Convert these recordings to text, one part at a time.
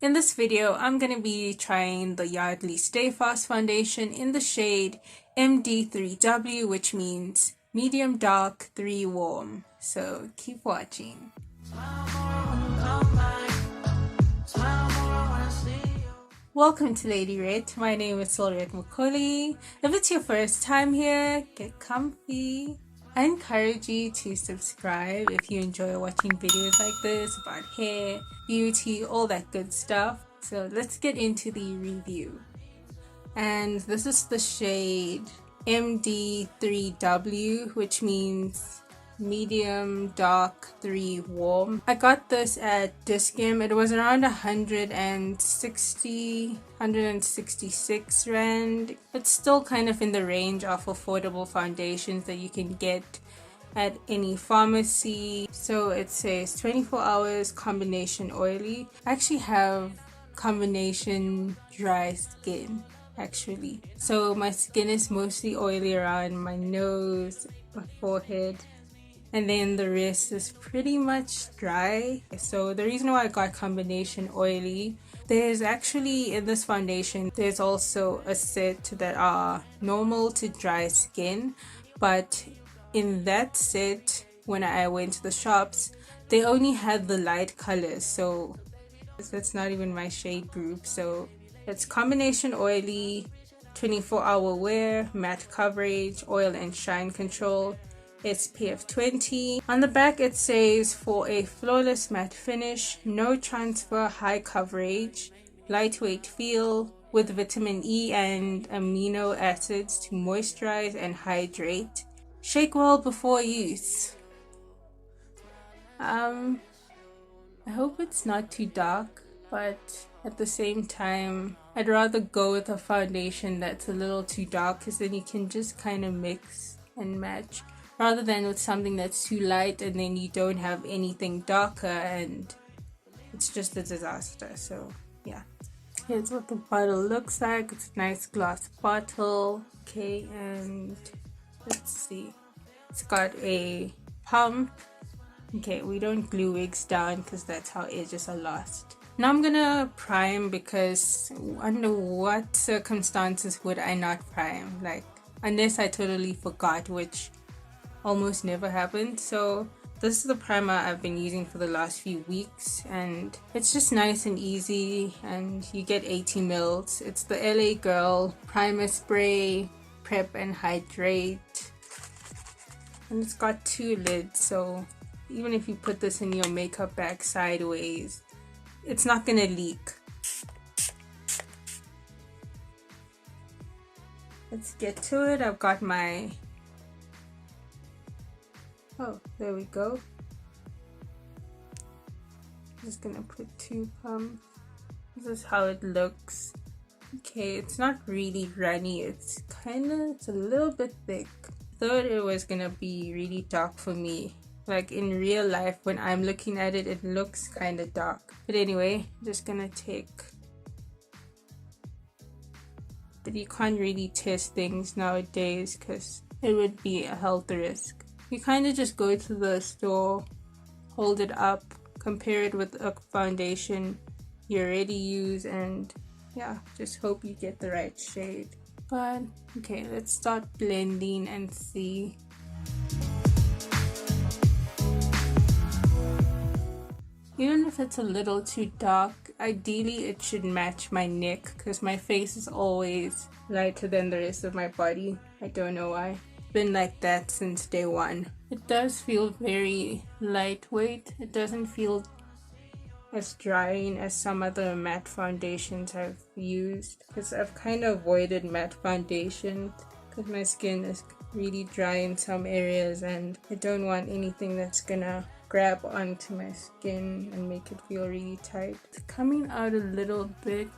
In this video, I'm going to be trying the Yardley Stayfast Foundation in the shade MD3W, which means medium dark 3 warm. So keep watching. Welcome to Lady Rette. My name is Rette Macaulay. If it's your first time here, get comfy. I encourage you to subscribe if you enjoy watching videos like this about hair, beauty, all that good stuff. So let's get into the review. And this is the shade MD3W, which means medium dark 3 warm. I got this at Dischem. It was around 166 rand. It's still kind of in the range of affordable foundations that you can get at any pharmacy. So it says 24 hours combination oily. I actually have combination dry skin actually, so my skin is mostly oily around my nose, my forehead, and then the rest is pretty much dry. So the reason why I got combination oily, there's actually in this foundation there's also a set that are normal to dry skin, but in that set when I went to the shops they only had the light colors, so that's not even my shade group. So it's combination oily, 24-hour wear, matte coverage, oil and shine control, SPF 20. On the back it says for a flawless matte finish, no transfer, high coverage, lightweight feel with vitamin E and amino acids to moisturize and hydrate. Shake well before use. I hope it's not too dark, but at the same time I'd rather go with a foundation that's a little too dark, because then you can just kind of mix and match, rather than with something that's too light and then you don't have anything darker and it's just a disaster. So yeah, here's what the bottle looks like. It's a nice glass bottle. Okay, and let's see, it's got a pump. Okay, we don't glue wigs down because that's how edges are lost. Now I'm gonna prime, because under what circumstances would I not prime? Like, unless I totally forgot, which almost never happened. So this is the primer I've been using for the last few weeks, and it's just nice and easy, and you get 80 mils. It's the LA Girl Primer Spray Prep and Hydrate, and it's got 2 lids, so even if you put this in your makeup bag sideways, it's not gonna leak. Let's get to it. I've got my... oh, there we go. Just gonna put 2 pumps. This is how it looks. Okay, it's not really runny. It's a little bit thick. Thought it was gonna be really dark for me. Like in real life, when I'm looking at it, it looks kind of dark. But anyway, I'm just gonna take... but you can't really test things nowadays because it would be a health risk. You kind of just go to the store, hold it up, compare it with a foundation you already use, and yeah, just hope you get the right shade. But okay, let's start blending and see. Even if it's a little too dark, ideally it should match my neck, because my face is always lighter than the rest of my body. I don't know why. It's been like that since day one. It does feel very lightweight. It doesn't feel as drying as some other matte foundations I've used, because I've kind of avoided matte foundations because my skin is really dry in some areas and I don't want anything that's gonna grab onto my skin and make it feel really tight. It's coming out a little bit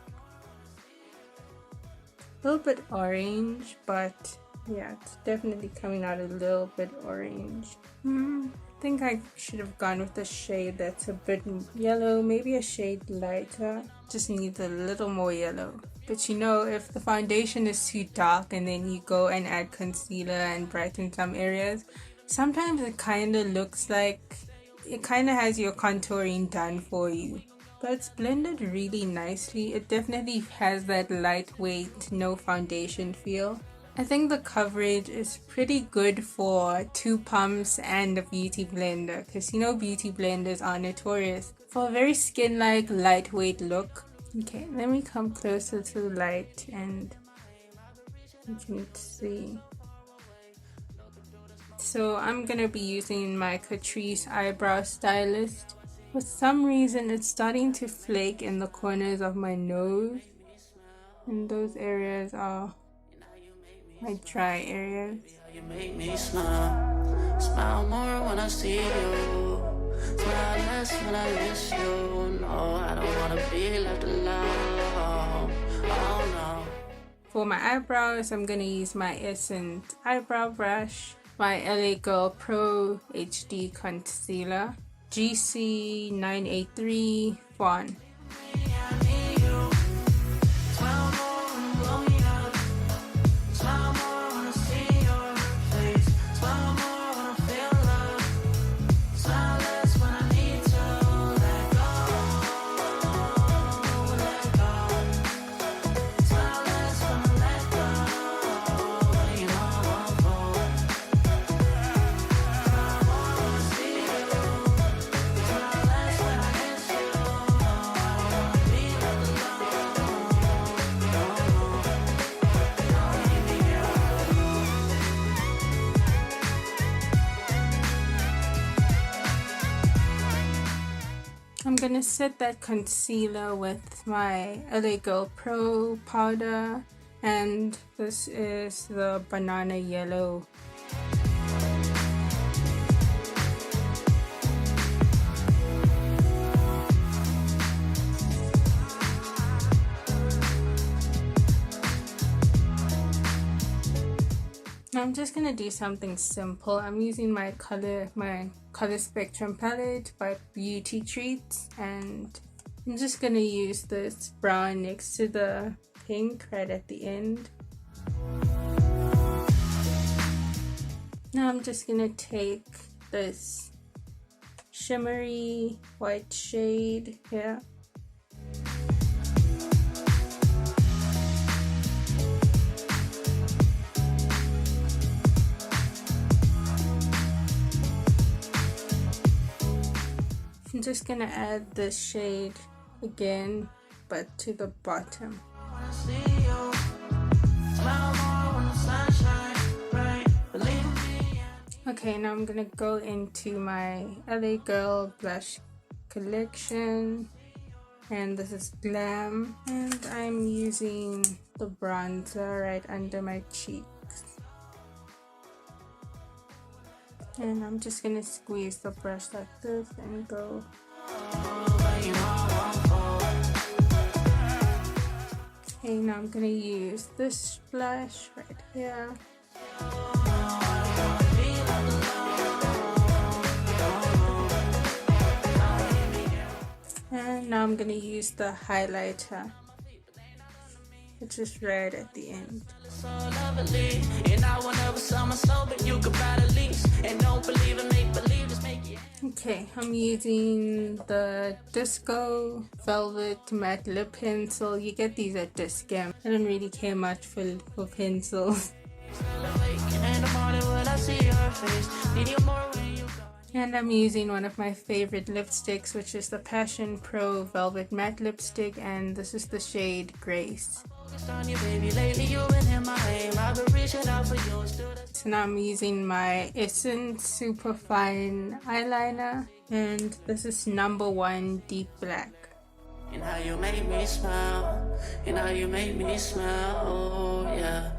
orange, but yeah, it's definitely coming out a little bit orange. I think I should have gone with a shade that's a bit yellow, maybe a shade lighter. Just needs a little more yellow. But you know, if the foundation is too dark and then you go and add concealer and brighten some areas, sometimes it kind of looks like it kind of has your contouring done for you, but it's blended really nicely. It definitely has that lightweight, no foundation feel. I think the coverage is pretty good for 2 pumps and a beauty blender, because you know beauty blenders are notorious for a very skin-like, lightweight look. Okay, let me come closer to the light and you can see. So I'm gonna be using my Catrice eyebrow stylist. For some reason it's starting to flake in the corners of my nose, and those areas are my dry areas. You make me smile, smile more when I see you, smile less when I miss you. No, I don't wanna be left alone. Oh no. For my eyebrows, I'm gonna use my Essence eyebrow brush, my LA Girl Pro HD Concealer, GC 983 Fawn. I'm gonna set that concealer with my LA Girl Pro powder, and this is the banana yellow. I'm just gonna do something simple. I'm using my color spectrum palette by Beauty Treats, and I'm just gonna use this brown next to the pink right at the end. Now I'm just gonna take this shimmery white shade here. I'm just gonna add this shade again, but to the bottom. Okay, now I'm gonna go into my LA Girl blush collection, and this is Glam, and I'm using the bronzer right under my cheeks. And I'm just gonna squeeze the brush like this and go. Okay, now I'm gonna use this blush right here. And now I'm gonna use the highlighter, which is red at the end. Okay, I'm using the Disco Velvet Matte Lip Pencil. You get these at Dischem. I don't really care much for pencils. And I'm using one of my favorite lipsticks, which is the Passion Pro Velvet Matte Lipstick, and this is the shade Grace. So now I'm using my Essence Superfine eyeliner, and this is number 1 Deep Black. And how you make me smile, and how you make me smile, oh yeah.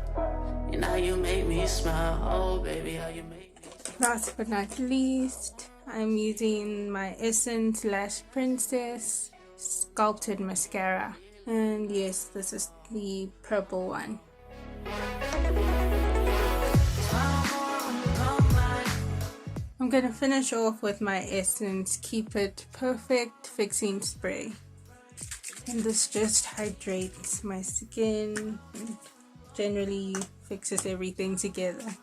And how you make me smile, oh baby, how you make me. Last but not least, I'm using my Essence Lash Princess Sculpted Mascara. And yes, this is the purple one. I'm gonna finish off with my Essence Keep It Perfect Fixing Spray. And this just hydrates my skin and generally fixes everything together.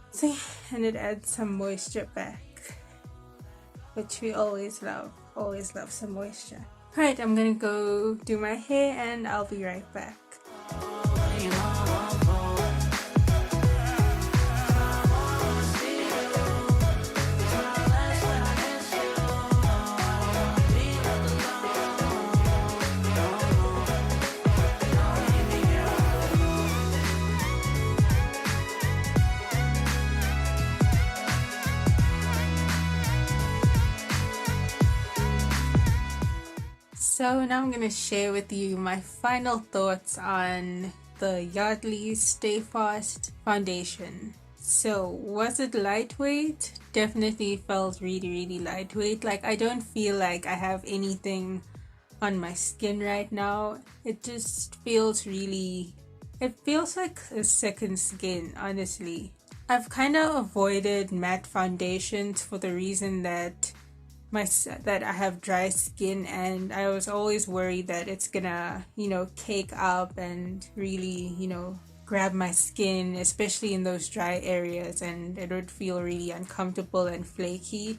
See, and it adds some moisture back. which we always love some moisture. Alright, I'm gonna go do my hair and I'll be right back. So now I'm going to share with you my final thoughts on the Yardley Stayfast Foundation. So was it lightweight? Definitely felt really lightweight. Like I don't feel like I have anything on my skin right now. It just feels it feels like a second skin, honestly. I've kind of avoided matte foundations for the reason that I have dry skin, and I was always worried that it's gonna, cake up and really, grab my skin, especially in those dry areas, and it would feel really uncomfortable and flaky.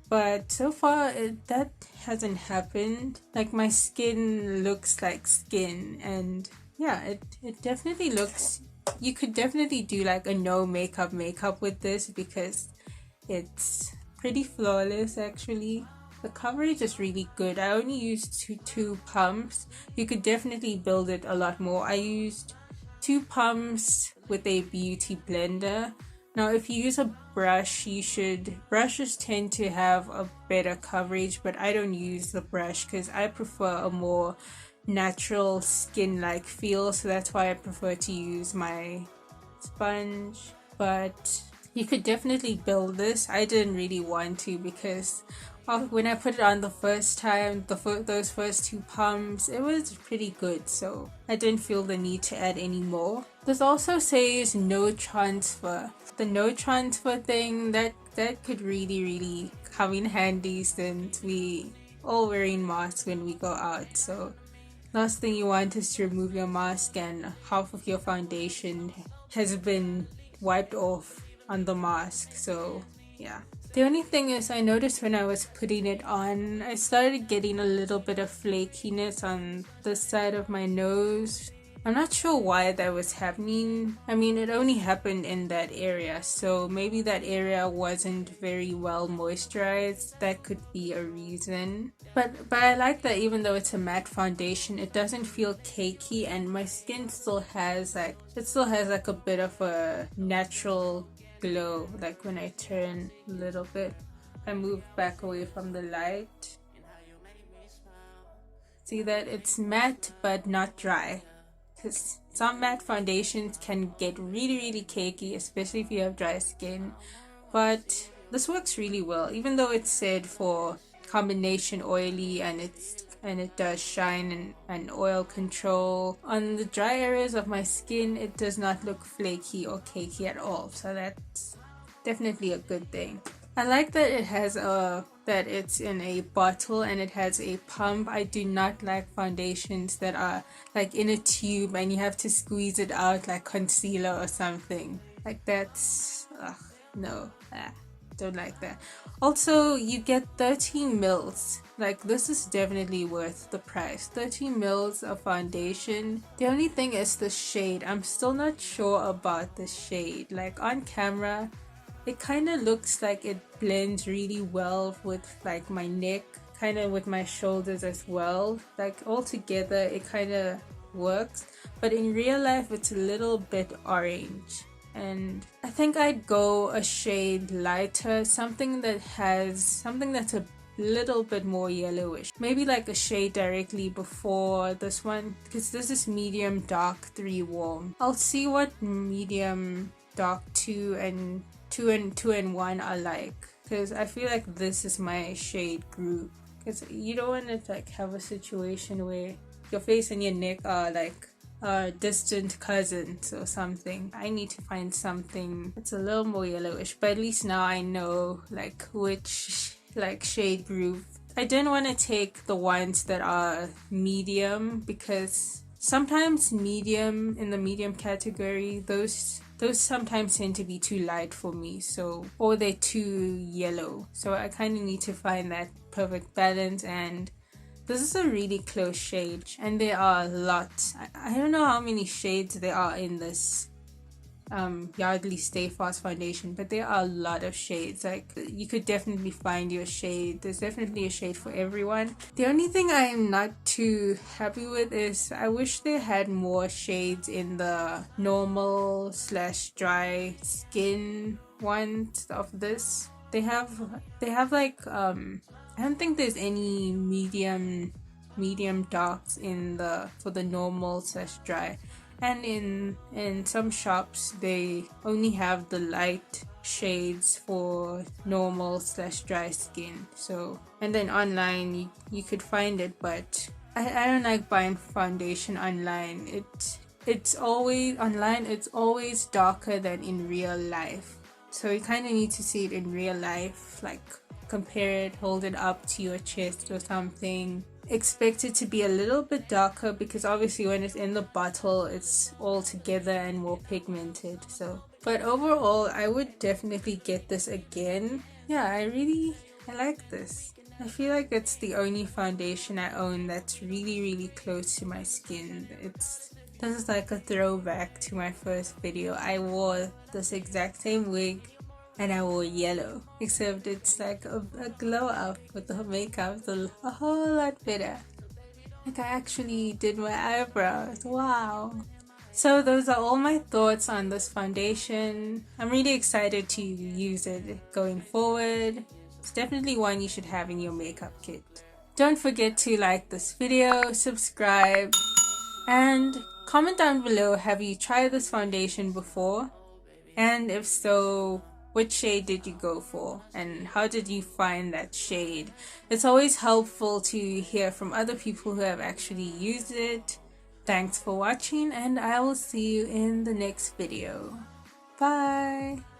But so far that hasn't happened. Like my skin looks like skin, and yeah, it definitely looks, you could definitely do like a no makeup with this because it's pretty flawless actually. The coverage is really good. I only used two pumps. You could definitely build it a lot more. I used 2 pumps with a beauty blender. Now if you use a brush, brushes tend to have a better coverage, but I don't use the brush because I prefer a more natural skin like feel, so that's why I prefer to use my sponge. But you could definitely build this. I didn't really want to because when I put it on the first time, those first 2 pumps, it was pretty good, so I didn't feel the need to add any more. This also says no transfer. The no transfer thing, that could really come in handy since we all wearing masks when we go out. So last thing you want is to remove your mask and half of your foundation has been wiped off on the mask. So yeah. The only thing is, I noticed when I was putting it on, I started getting a little bit of flakiness on the side of my nose. I'm not sure why that was happening. I mean, it only happened in that area, so maybe that area wasn't very well moisturized. That could be a reason. But I like that even though it's a matte foundation, it doesn't feel cakey, and my skin still has like a bit of a natural glow. Like when I turn a little bit, I move back away from the light. See that it's matte but not dry. Because some matte foundations can get really cakey, especially if you have dry skin. But this works really well, even though it's said for combination oily and it does shine and oil control. On the dry areas of my skin, it does not look flaky or cakey at all, so that's definitely a good thing. I like that it has that it's in a bottle and it has a pump. I do not like foundations that are like in a tube and you have to squeeze it out like concealer or something. Like that's no, don't like that. Also, you get 30 mils. Like this is definitely worth the price. 30 mils of foundation. The only thing is the shade. I'm still not sure about the shade. Like on camera, it kind of looks like it blends really well with like my neck, kind of with my shoulders as well. Like all together it kind of works, but in real life it's a little bit orange, and I think I'd go a shade lighter, something that's a little bit more yellowish, maybe like a shade directly before this one, because this is medium dark 3 warm. I'll see what medium dark 2 and 1 are like, because I feel like this is my shade group, because you don't want to like have a situation where your face and your neck are like distant cousins or something. I need to find something that's a little more yellowish, but at least now I know like which like shade group. I didn't want to take the ones that are medium, because sometimes medium, in the medium category, those those sometimes tend to be too light for me, so, or they're too yellow, so I kind of need to find that perfect balance. And this is a really close shade, and there are a lot. I don't know how many shades there are in this Yardley Stayfast Foundation, but there are a lot of shades. Like, you could definitely find your shade. There's definitely a shade for everyone. The only thing I am not too happy with is I wish they had more shades in the normal / dry skin ones of this. They have like I don't think there's any medium darks in the for the normal / dry. And in some shops they only have the light shades for normal / dry skin. So, and then online you could find it, but I don't like buying foundation online. It's always online, it's always darker than in real life. So you kind of need to see it in real life, like compare it, hold it up to your chest or something. Expect it to be a little bit darker, because obviously when it's in the bottle it's all together and more pigmented. So, but overall I would definitely get this again. Yeah, I like this. I feel like it's the only foundation I own that's really close to my skin. This is like a throwback to my first video. I wore this exact same wig and I wore yellow, except it's like a glow up with the makeup. It's a whole lot better. Like, I actually did my eyebrows. Wow. So those are all my thoughts on this foundation. I'm really excited to use it going forward. It's definitely one you should have in your makeup kit. Don't forget to like this video, subscribe, and comment down below, have you tried this foundation before? And if so, which shade did you go for? And how did you find that shade? It's always helpful to hear from other people who have actually used it. Thanks for watching, and I will see you in the next video. Bye!